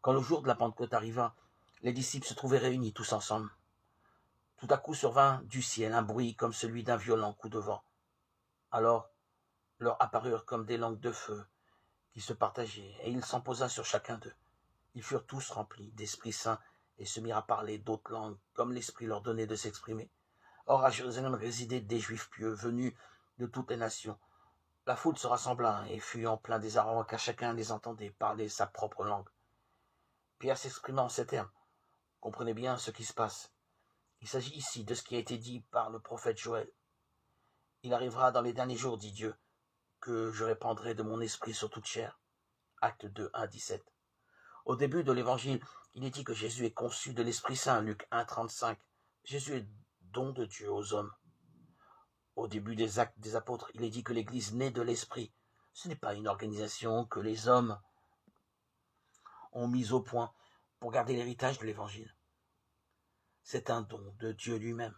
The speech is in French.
Quand le jour de la Pentecôte arriva, les disciples se trouvaient réunis tous ensemble. Tout à coup survint du ciel un bruit comme celui d'un violent coup de vent. Alors leur apparurent comme des langues de feu qui se partageaient, et il s'en posa sur chacun d'eux. Ils furent tous remplis d'Esprit Saint et se mirent à parler d'autres langues, comme l'Esprit leur donnait de s'exprimer. Or à Jérusalem résidaient des Juifs pieux venus de toutes les nations. La foule se rassembla et fut en plein désarroi, car chacun les entendait parler sa propre langue. Pierre s'exprima en ces termes. Comprenez bien ce qui se passe. Il s'agit ici de ce qui a été dit par le prophète Joël. Il arrivera dans les derniers jours, dit Dieu, que je répandrai de mon esprit sur toute chair. Acte 2, 1, 17. Au début de l'évangile, il est dit que Jésus est conçu de l'Esprit Saint, Luc 1, 35. Jésus est don de Dieu aux hommes. Au début des actes des apôtres, il est dit que l'Église naît de l'Esprit. Ce n'est pas une organisation que les hommes ont mise au point pour garder l'héritage de l'Évangile. C'est un don de Dieu lui-même.